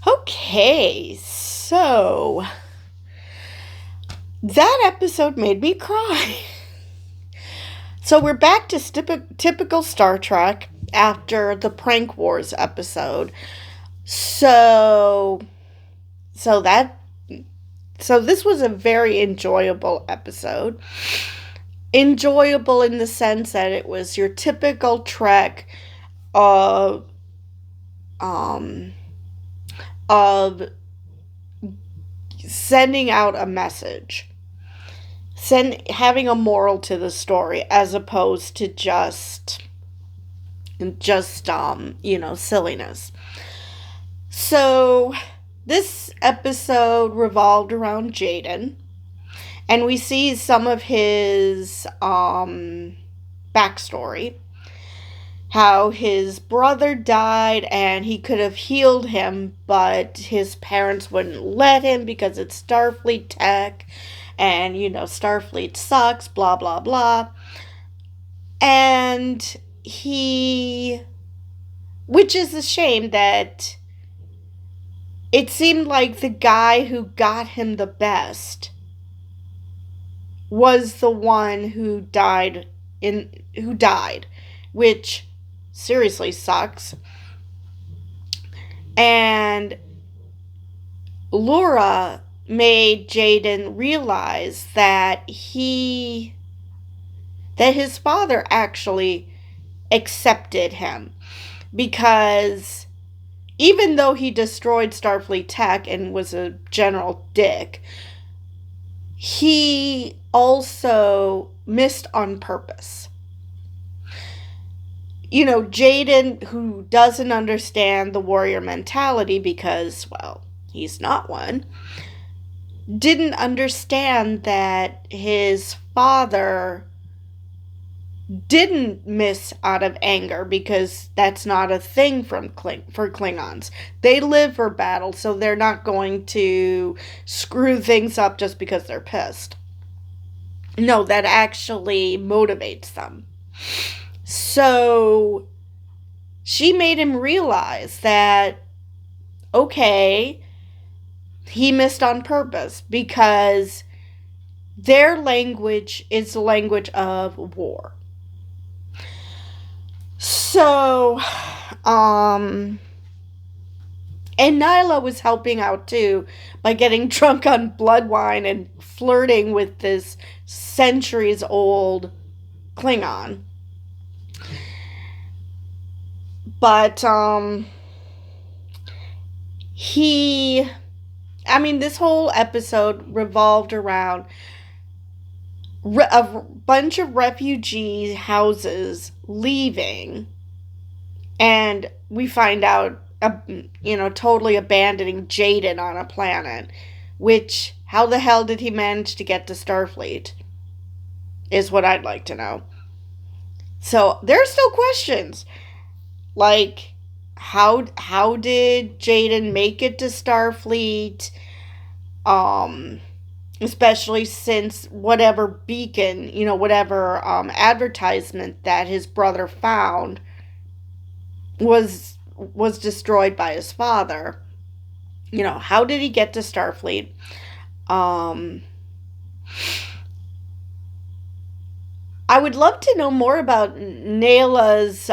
Okay, so that episode made me cry. So we're back to typical Star Trek after the Prank Wars episode. So so that so this was a very enjoyable episode. Enjoyable in the sense that it was your typical Trek of um of sending out a message, having a moral to the story as opposed to just silliness. So this episode revolved around Jaden, and we see some of his backstory, how his brother died and he could have healed him, but his parents wouldn't let him because it's Starfleet tech, and Starfleet sucks, blah blah blah. And which is a shame that it seemed like the guy who got him the best was the one who died, which seriously sucks. And Laura made Jaden realize that his father actually accepted him, because even though he destroyed Starfleet tech and was a general dick, he also missed on purpose. Jaden, who doesn't understand the warrior mentality because, well, he's not one, didn't understand that his father didn't miss out of anger, because that's not a thing for Klingons. They live for battle, so they're not going to screw things up just because they're pissed. No, that actually motivates them. So she made him realize that, okay, he missed on purpose, because their language is the language of war. So, and Nyla was helping out too by getting drunk on blood wine and flirting with this centuries old Klingon. But, this whole episode revolved around a bunch of refugee houses leaving, and we find out, totally abandoning Jaden on a planet, which, how the hell did he manage to get to Starfleet, is what I'd like to know. So, there are still questions. Like, how did Jaden make it to Starfleet? Especially since whatever beacon, whatever advertisement that his brother found was destroyed by his father. How did he get to Starfleet? I would love to know more about Nayla's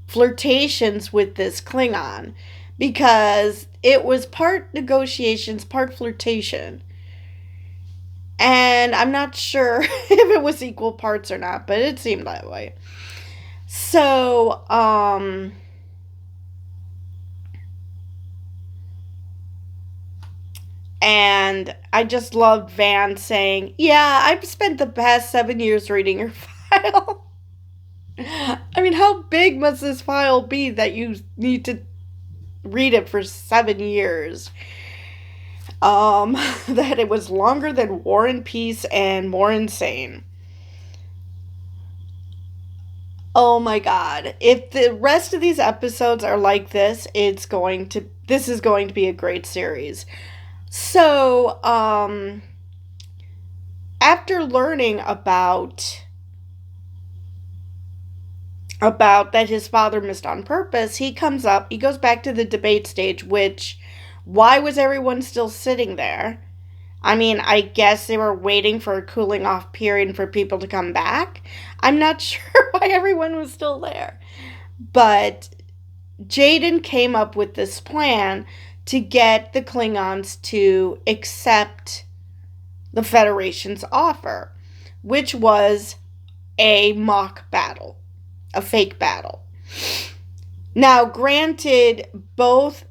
flirtations with this Klingon, because it was part negotiations, part flirtation. And I'm not sure if it was equal parts or not, but it seemed that way. So, and I just loved Van saying, "Yeah, I've spent the past 7 years reading your file." How big must this file be that you need to read it for 7 years? That it was longer than War and Peace and more insane. Oh my god. If the rest of these episodes are like this, this is going to be a great series. So, after learning about about that his father missed on purpose, he comes up, he goes back to the debate stage, which, why was everyone still sitting there? I mean, I guess they were waiting for a cooling off period for people to come back. I'm not sure why everyone was still there. But Jaden came up with this plan to get the Klingons to accept the Federation's offer, which was a mock battle, a fake battle. Now, granted, both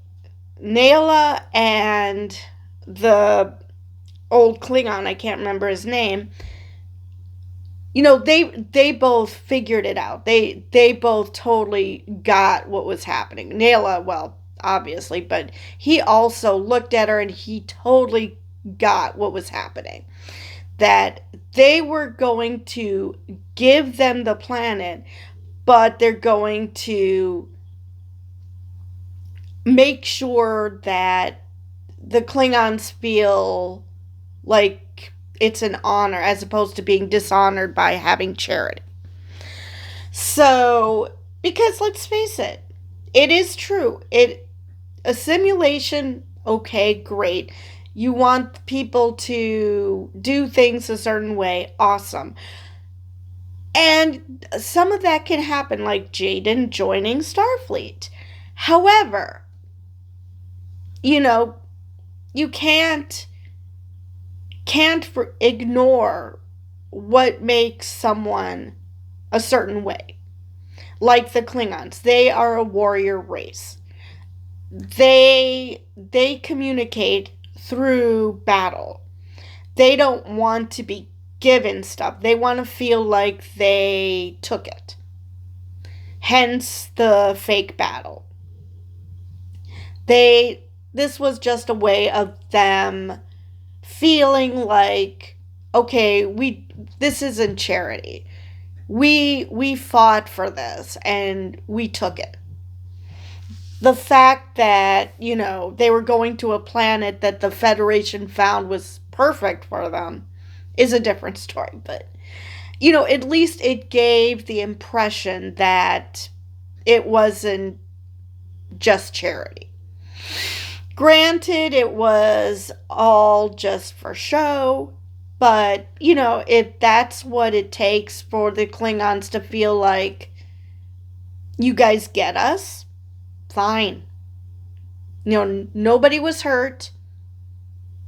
Naila and the old Klingon, I can't remember his name, they both figured it out. They both totally got what was happening. Naila, well, obviously, but he also looked at her and he totally got what was happening. That they were going to give them the planet, but they're going to make sure that the Klingons feel like it's an honor as opposed to being dishonored by having charity. So, because let's face it, it is true. A simulation, okay, great. You want people to do things a certain way, awesome. And some of that can happen, like Jaden joining Starfleet. However, you can't ignore what makes someone a certain way. Like the Klingons, they are a warrior race. They communicate through battle. They don't want to be given stuff. They want to feel like they took it. Hence the fake battle. This was just a way of them feeling like, okay, this isn't charity. We fought for this and we took it. The fact that, they were going to a planet that the Federation found was perfect for them is a different story. But, at least it gave the impression that it wasn't just charity. Granted, it was all just for show, but, if that's what it takes for the Klingons to feel like, you guys get us, fine. Nobody was hurt.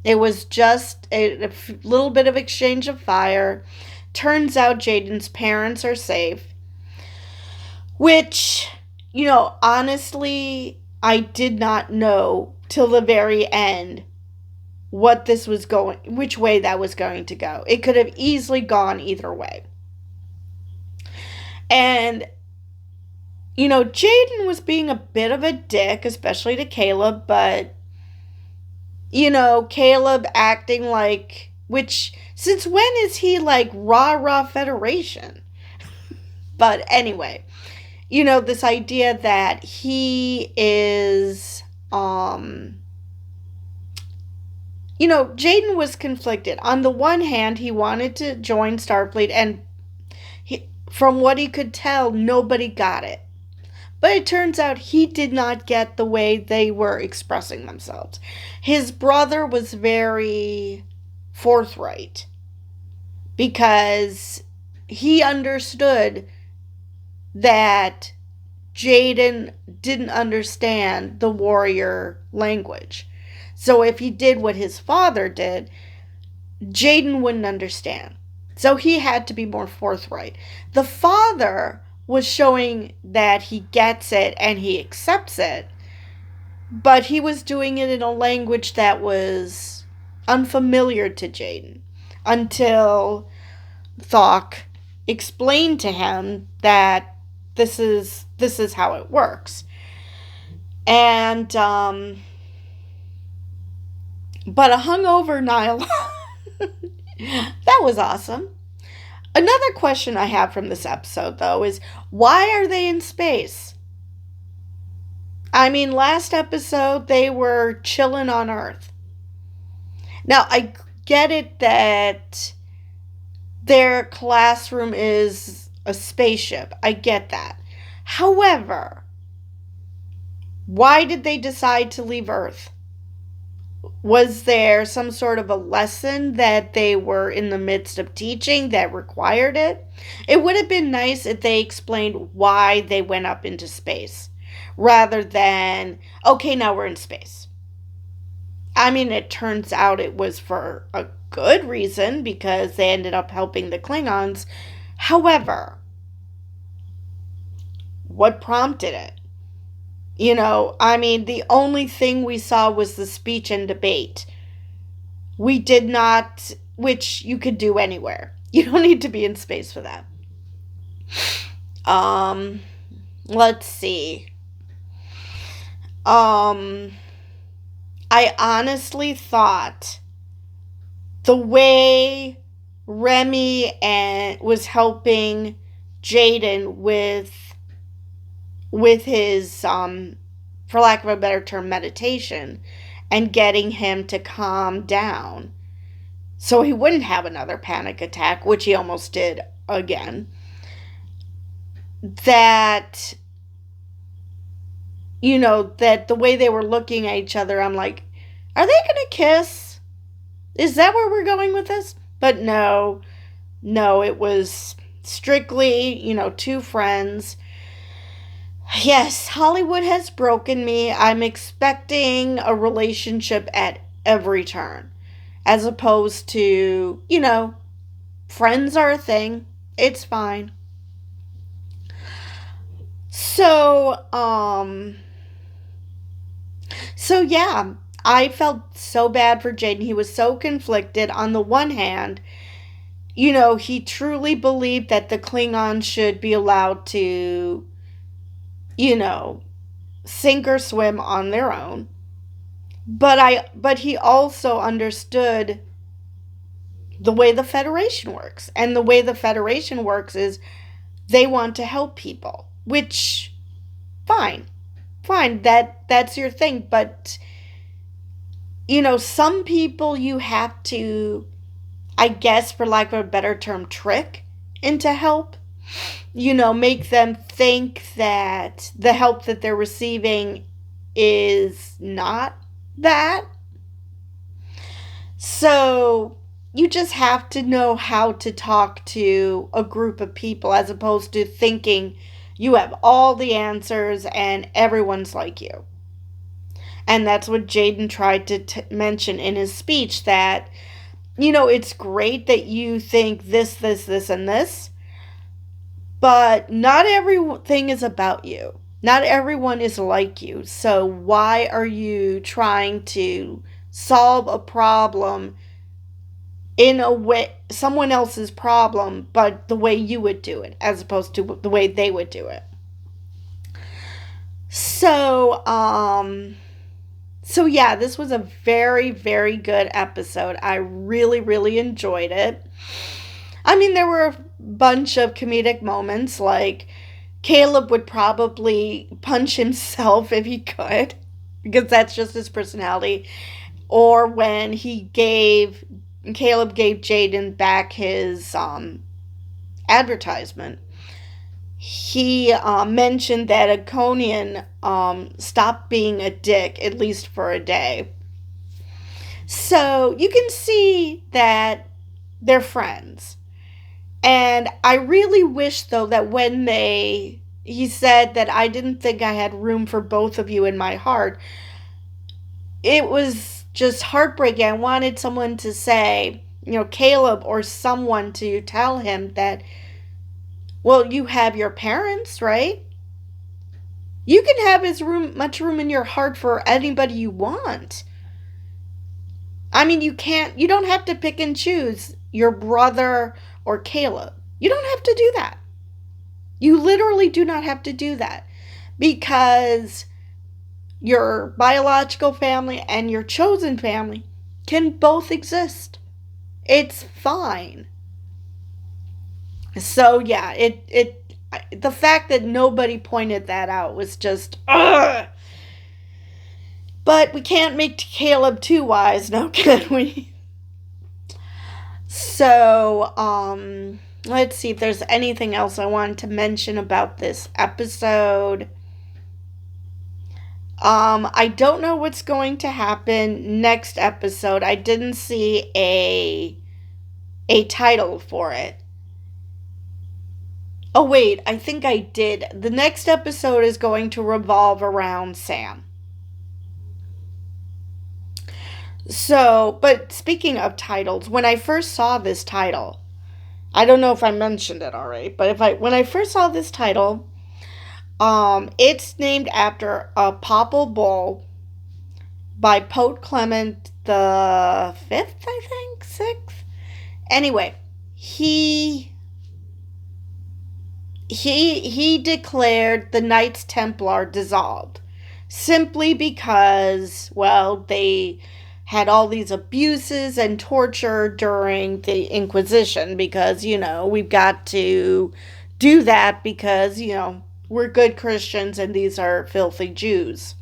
It was just a little bit of exchange of fire. Turns out Jaden's parents are safe, which, honestly, I did not know till the very end which way that was going to go. It could have easily gone either way. And, Jaden was being a bit of a dick, especially to Caleb, but, Caleb acting like, since when is he like rah-rah Federation? But anyway, this idea that he is, Jaden was conflicted. On the one hand, he wanted to join Starfleet, and from what he could tell, nobody got it. But it turns out he did not get the way they were expressing themselves. His brother was very forthright because he understood that Jaden didn't understand the warrior language. So if he did what his father did, Jaden wouldn't understand. So he had to be more forthright. The father was showing that he gets it and he accepts it, but he was doing it in a language that was unfamiliar to Jaden until Thok explained to him that this is how it works. And but a hungover Nyla that was awesome. Another question I have from this episode, though, is why are they in space? I mean, last episode, they were chilling on Earth. Now, I get it that their classroom is a spaceship. I get that. However, why did they decide to leave Earth? Was there some sort of a lesson that they were in the midst of teaching that required it? It would have been nice if they explained why they went up into space rather than, okay, now we're in space. I mean, it turns out it was for a good reason because they ended up helping the Klingons. However, what prompted it? I mean, the only thing we saw was the speech and debate. We did not, which you could do anywhere. You don't need to be in space for that. Um, let's see. Um, I honestly thought the way Remy and was helping Jaden with his for lack of a better term, meditation, and getting him to calm down so he wouldn't have another panic attack, which he almost did again. That, that the way they were looking at each other, I'm like, are they going to kiss? Is that where we're going with this? But no, it was strictly, two friends. Yes, Hollywood has broken me. I'm expecting a relationship at every turn, as opposed to, friends are a thing. It's fine. So, yeah, I felt so bad for Jaden. He was so conflicted. On the one hand, he truly believed that the Klingons should be allowed to, sink or swim on their own. But he also understood the way the Federation works. And the way the Federation works is they want to help people, which fine. Fine, that's your thing, but some people you have to, I guess for lack of a better term, trick into help. Make them think that the help that they're receiving is not that. So you just have to know how to talk to a group of people as opposed to thinking you have all the answers and everyone's like you. And that's what Jaden tried to mention in his speech, that, it's great that you think this, and this, but not everything is about you. Not everyone is like you. So why are you trying to solve a problem in a way, someone else's problem, but the way you would do it, as opposed to the way they would do it? So, yeah, this was a very, very good episode. I really, really enjoyed it. I mean, there were a bunch of comedic moments, like Caleb would probably punch himself if he could, because that's just his personality. Or when Caleb gave Jaden back his advertisement, he mentioned that a Conian stopped being a dick, at least for a day. So you can see that they're friends. And I really wish, though, that when he said that I didn't think I had room for both of you in my heart, it was just heartbreaking. I wanted someone to say, Caleb or someone to tell him that, well, you have your parents, right? You can have much room in your heart for anybody you want. I mean, you don't have to pick and choose your brother or Caleb. You don't have to do that. You literally do not have to do that, because your biological family and your chosen family can both exist. It's fine. So yeah, the fact that nobody pointed that out was just ugh. But we can't make Caleb too wise now, can we? So, Let's see if there's anything else I wanted to mention about this episode. I don't know what's going to happen next episode. I didn't see a title for it. Oh wait, I think I did. The next episode is going to revolve around Sam. So, but speaking of titles, when I first saw this title, I don't know if I mentioned it already, but when I first saw this title, it's named after a papal bull by Pope Clement the Fifth, I think, sixth. Anyway, he declared the Knights Templar dissolved simply because, well, they had all these abuses and torture during the Inquisition because, we've got to do that because, we're good Christians and these are filthy Jews.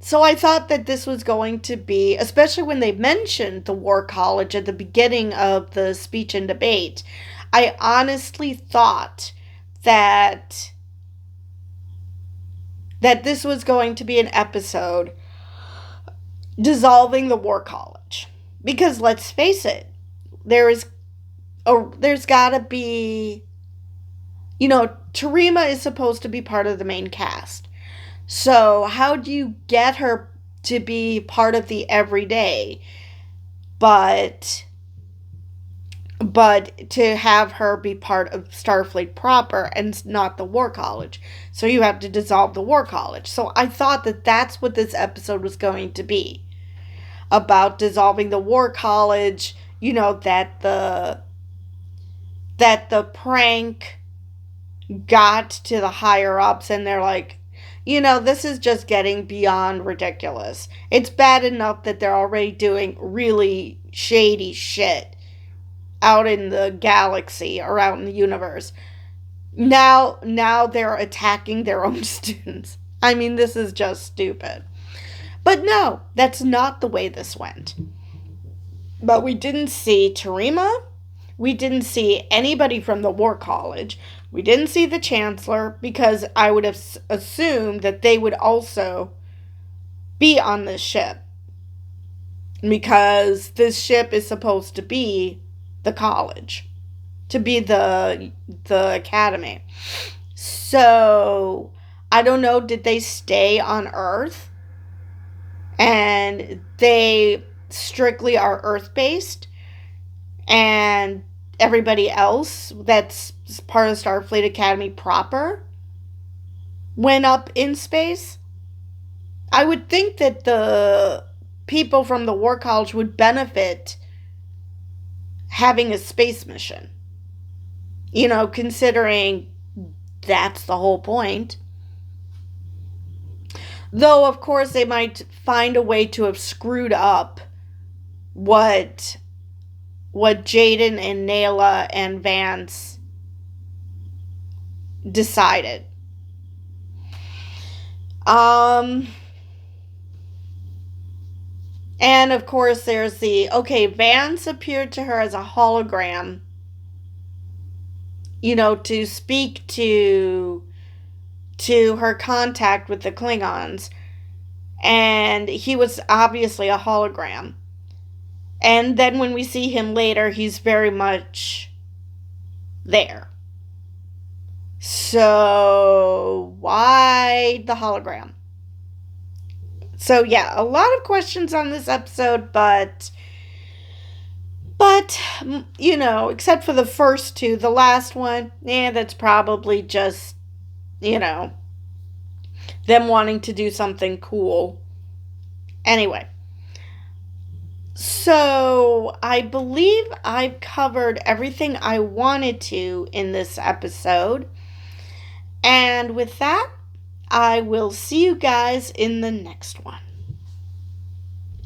So I thought that this was going to be, especially when they mentioned the War College at the beginning of the speech and debate, I honestly thought that this was going to be an episode dissolving the War College. Because let's face it, there's got to be, Tarima is supposed to be part of the main cast. So how do you get her to be part of the everyday, but to have her be part of Starfleet proper and not the War College? So you have to dissolve the War College. So I thought that that's what this episode was going to be, about dissolving the War College, that the prank got to the higher ups and they're like, this is just getting beyond ridiculous. It's bad enough that they're already doing really shady shit out in the galaxy, around the universe. Now they're attacking their own students. I mean, this is just stupid. But no, that's not the way this went. But we didn't see Tarima. We didn't see anybody from the War College. We didn't see the Chancellor, because I would have assumed that they would also be on this ship. Because this ship is supposed to be the college, to be the academy. So, I don't know, did they stay on Earth? And they strictly are Earth-based? And everybody else that's part of Starfleet Academy proper went up in space? I would think that the people from the War College would benefit having a space mission. Considering that's the whole point. Though, of course, they might find a way to have screwed up what Jaden and Nayla and Vance decided. And of course there's Vance appeared to her as a hologram, to speak to her contact with the Klingons. And he was obviously a hologram. And then when we see him later, he's very much there. So, why the hologram? So, yeah, a lot of questions on this episode, but, except for the first two, the last one, that's probably just, them wanting to do something cool. Anyway. So, I believe I've covered everything I wanted to in this episode. And with that, I will see you guys in the next one.